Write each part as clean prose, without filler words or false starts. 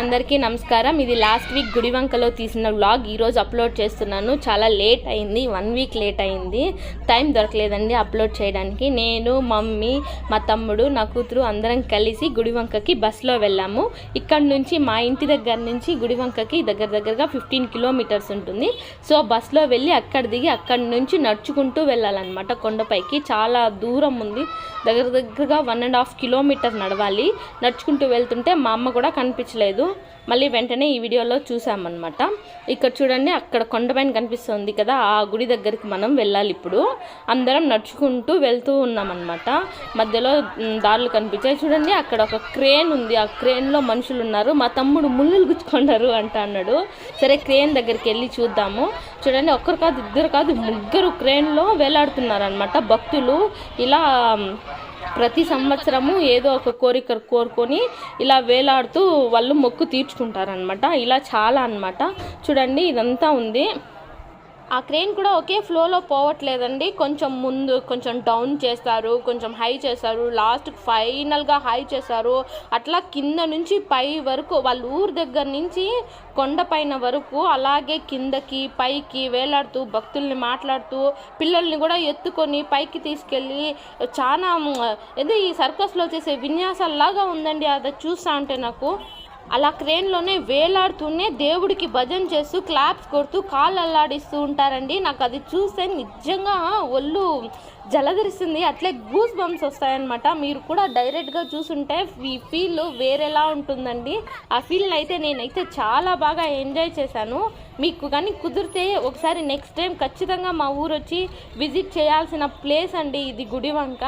అందరికీ నమస్కారం. ఇది లాస్ట్ వీక్ గుడివంకలో తీసిన వ్లాగ్ ఈరోజు అప్లోడ్ చేస్తున్నాను. చాలా లేట్ అయింది, 1 వీక్ లేట్ అయింది. టైం దొరకలేదండి అప్లోడ్ చేయడానికి. నేను, మమ్మీ, మా తమ్ముడు, నా కూతురు అందరం కలిసి గుడివంకకి బస్సులో వెళ్ళాము. ఇక్కడ నుంచి మా ఇంటి దగ్గర నుంచి గుడివంకకి దగ్గరగా 15 కిలోమీటర్స్ ఉంటుంది. సో బస్సులో వెళ్ళి అక్కడ దిగి అక్కడి నుంచి నడుచుకుంటూ వెళ్ళాలన్నమాట. కొండపైకి చాలా దూరం ఉంది, దగ్గరగా 1.5 కిలోమీటర్ నడవాలి. నడుచుకుంటూ వెళ్తుంటే మా అమ్మ కూడా కనిపించలేదు. మళ్ళీ వెంటనే ఈ వీడియోలో చూసామన్నమాట. ఇక్కడ చూడండి, అక్కడ కొండపైన కనిపిస్తుంది కదా, ఆ గుడి దగ్గరికి మనం వెళ్ళాలి. ఇప్పుడు అందరం నడుచుకుంటూ వెళ్తూ ఉన్నామన్నమాట. మధ్యలో దారులు కనిపించాయి. చూడండి, అక్కడ ఒక క్రేన్ ఉంది, ఆ క్రేన్లో మనుషులు ఉన్నారు. మా తమ్ముడు ముళ్ళులు గుచ్చుకున్నారు అన్నాడు. సరే క్రేన్ దగ్గరికి వెళ్ళి చూద్దాము. చూడండి, ఒక్కరు కాదు, ఇద్దరు కాదు, 3 క్రేన్లో వేలాడుతున్నారు అనమాట భక్తులు. ఇలా ప్రతి సంవత్సరము ఏదో ఒక కోరిక కోరుకొని ఇలా వేలాడుతూ వాళ్ళు మొక్కు తీర్చుకుంటారనమాట. ఇలా చాలా అన్నమాట. చూడండి, ఇదంతా ఉంది. ఆ క్రేన్ కూడా ఒకే ఫ్లోలో పోవట్లేదండి. కొంచెం ముందు కొంచెం డౌన్ చేస్తారు, కొంచెం హై చేస్తారు, లాస్ట్ ఫైనల్గా హై చేస్తారు. అట్లా కింద నుంచి పై వరకు వాళ్ళ ఊరు దగ్గర నుంచి కొండపైన వరకు అలాగే కిందకి పైకి వేలాడుతూ భక్తుల్ని మాట్లాడుతూ పిల్లల్ని కూడా ఎత్తుకొని పైకి తీసుకెళ్ళి చాలా ఏదో ఈ సర్కస్లో చేసే విన్యాసాల్లాగా ఉందండి. అది చూస్తా అంటే నాకు అలా క్రేన్లోనే వేలాడుతూనే దేవుడికి భజన చేస్తూ క్లాప్స్ కొడుతూ కాళ్ళు అల్లాడిస్తూ ఉంటారండి. నాకు అది చూస్తే నిజంగా ఒళ్ళు జలధరిస్తుంది, అట్లే గూస్ బంప్స్ వస్తాయన్నమాట. మీరు కూడా డైరెక్ట్గా చూసుంటే ఈ ఫీల్ వేరేలా ఉంటుందండి. ఆ ఫీల్ని అయితే నేనైతే చాలా బాగా ఎంజాయ్ చేశాను. మీకు కానీ కుదిరితే ఒకసారి నెక్స్ట్ టైం ఖచ్చితంగా మా ఊరు వచ్చి విజిట్ చేయాల్సిన ప్లేస్ అండి ఇది గుడివంక.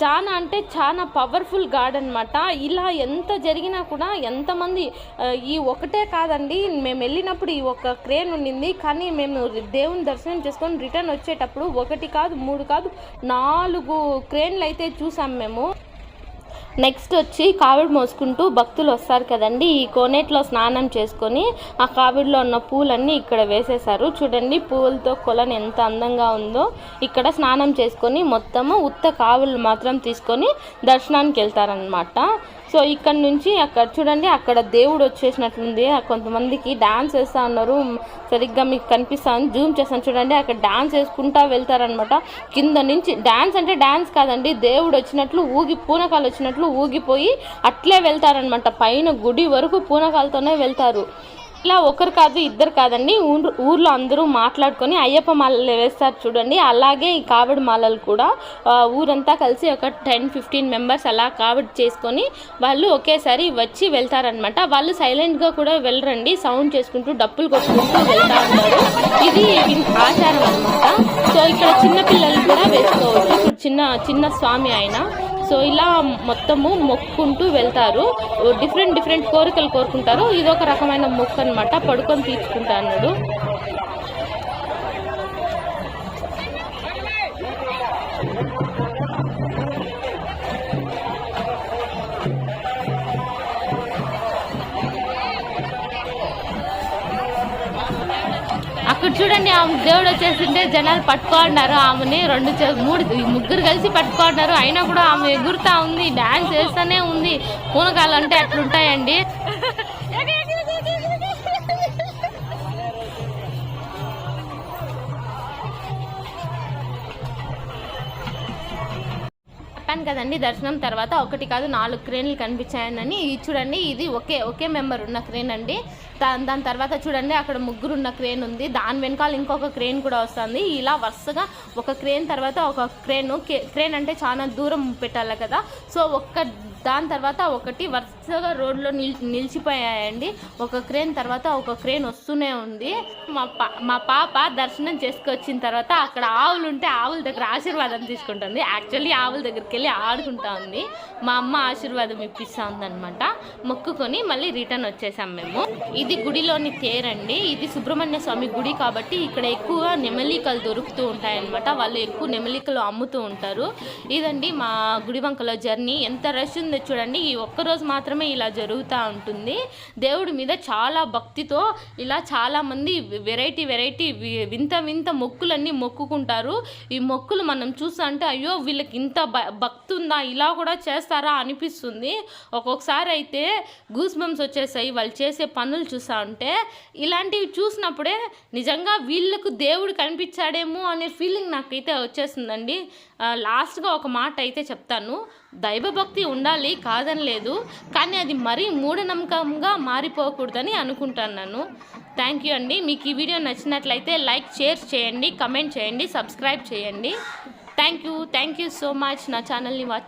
చాలా అంటే చాలా పవర్ఫుల్ గాడ్ అనమాట. ఇలా ఎంత జరిగినా కూడా ఎంతమంది ఈ ఒకటే కాదండి, మేము వెళ్ళినప్పుడు ఈ ఒక క్రేన్ ఉండింది. కానీ మేము దేవుని దర్శనం చేసుకొని రిటర్న్ వచ్చేటప్పుడు 1 కాదు 3 కాదు 4 క్రేన్లు అయితే చూసాం మేము. నెక్స్ట్ వచ్చి కావిడి మోసుకుంటూ భక్తులు వస్తారు కదండి. ఈ కోనేట్లో స్నానం చేసుకొని ఆ కావిడిలో ఉన్న పూలన్నీ ఇక్కడ వేసేశారు. చూడండి, పూలతో కొలను ఎంత అందంగా ఉందో. ఇక్కడ స్నానం చేసుకొని మొత్తము ఉత్త కావిళ్ళు మాత్రం తీసుకొని దర్శనానికి వెళ్తారనమాట. సో ఇక్కడ నుంచి అక్కడ చూడండి, అక్కడ దేవుడు వచ్చేసినట్లుంది. కొంతమందికి డాన్స్ వేస్తూ ఉన్నారు, సరిగ్గా మీకు కనిపిస్తాను, జూమ్ చేస్తాను చూడండి. అక్కడ డాన్స్ వేసుకుంటా వెళ్తారనమాట. కింద నుంచి డాన్స్ అంటే డాన్స్ కాదండి, దేవుడు వచ్చినట్లు పూనకాలు వచ్చినట్లు ఊగిపోయి అట్లే వెళ్తారనమాట. పైన గుడి వరకు పూనకాలతోనే వెళ్తారు. ఇలా ఒకరు కాదు ఇద్దరు కాదండి, ఊర్లో అందరూ మాట్లాడుకొని అయ్యప్ప మాలలు వేస్తారు చూడండి. అలాగే ఈ కావిడి మాలలు కూడా ఊరంతా కలిసి ఒక 10-15 మెంబర్స్ అలా కావిడి చేసుకొని వాళ్ళు ఒకేసారి వచ్చి వెళ్తారనమాట. వాళ్ళు సైలెంట్గా కూడా వెళ్ళరండి, సౌండ్ చేసుకుంటూ డప్పులు కొట్టుకుంటూ వెళ్తా ఉంటారు. ఇది ఆచారం అనమాట. సో ఇక్కడ చిన్నపిల్లలు కూడా వేసుకోవచ్చు. చిన్న స్వామి ఆయన. సో ఇలా మొత్తము మొక్కుంటూ వెళ్తారు. డిఫరెంట్ కోరికలు కోరుకుంటారు. ఇదొక రకమైన మొక్కు అనమాట, పడుకొని తీర్చుకుంటా అన్నాడు. అక్కడ చూడండి, ఆమె దేవుడు వచ్చేసింటే జనాలు పట్టుకోన్నారు ఆమెని. 3 కలిసి పట్టుకోన్నారు. అయినా కూడా ఆమె ఎగురుతా ఉంది, డాన్స్ వేస్తూనే ఉంది. పూనకాలు అంటే అట్లుంటాయండి. కదండి, దర్శనం తర్వాత 1 కాదు 4 క్రేన్లు కనిపించాయని. చూడండి, ఇది ఒకే మెంబర్ ఉన్న క్రేన్ అండి. దాని తర్వాత చూడండి, అక్కడ 3 ఉన్న క్రేన్ ఉంది. దాని వెనకాల ఇంకొక క్రేన్ కూడా వస్తుంది. ఇలా వరుసగా ఒక క్రేన్ తర్వాత ఒక క్రేన్ అంటే చాలా దూరం పెట్టాలి కదా. సో దాని తర్వాత ఒకటి వరుసగా రోడ్లో నిలిచిపోయాయండి. ఒక క్రేన్ తర్వాత ఒక క్రేన్ వస్తూనే ఉంది. మా పాప దర్శనం చేసుకొచ్చిన తర్వాత అక్కడ ఆవులు ఉంటే ఆవుల దగ్గర ఆశీర్వాదం తీసుకుంటుంది. యాక్చువల్లీ ఆవుల దగ్గరికి వెళ్ళి ఆడుకుంటా ఉంది. మా అమ్మ ఆశీర్వాదం ఇప్పిస్తూ ఉందన్నమాట. మొక్కుకొని మళ్ళీ రిటర్న్ వచ్చేసాం మేము. ఇది గుడిలోని తేరండి. ఇది సుబ్రహ్మణ్య స్వామి గుడి కాబట్టి ఇక్కడ ఎక్కువ నెమలికలు దొరుకుతూ ఉంటాయన్నమాట. వాళ్ళు ఎక్కువ నెమలికలు అమ్ముతూ ఉంటారు. ఇదండి మా గుడివంకలో జర్నీ. ఎంత రష్ ఉంది జరిగిందో చూడండి, ఈ ఒక్కరోజు మాత్రమే ఇలా జరుగుతూ ఉంటుంది. దేవుడి మీద చాలా భక్తితో ఇలా చాలామంది వెరైటీ వింత మొక్కులన్నీ మొక్కుకుంటారు. ఈ మొక్కులు మనం చూస్తా అంటే అయ్యో వీళ్ళకి ఇంత భక్తి ఉందా, ఇలా కూడా చేస్తారా అనిపిస్తుంది. ఒక్కొక్కసారి అయితే గూస్ బంప్స్ వచ్చేసాయి వాళ్ళు చేసే పనులు చూస్తా ఉంటే. ఇలాంటివి చూసినప్పుడే నిజంగా వీళ్ళకు దేవుడు కనిపించాడేమో అనే ఫీలింగ్ నాకైతే వచ్చేస్తుందండి. లాస్ట్గా ఒక మాట అయితే చెప్తాను, దైవభక్తి ఉండాలి కాదని లేదు, కానీ అది మరీ మూఢనమ్మకంగా మారిపోకూడదని అనుకుంటున్నాను. థ్యాంక్ యూ అండి. మీకు ఈ వీడియో నచ్చినట్లయితే లైక్, షేర్ చేయండి, కమెంట్ చేయండి, సబ్స్క్రైబ్ చేయండి. థ్యాంక్ యూ సో మచ్ నా ఛానల్ని వాచ్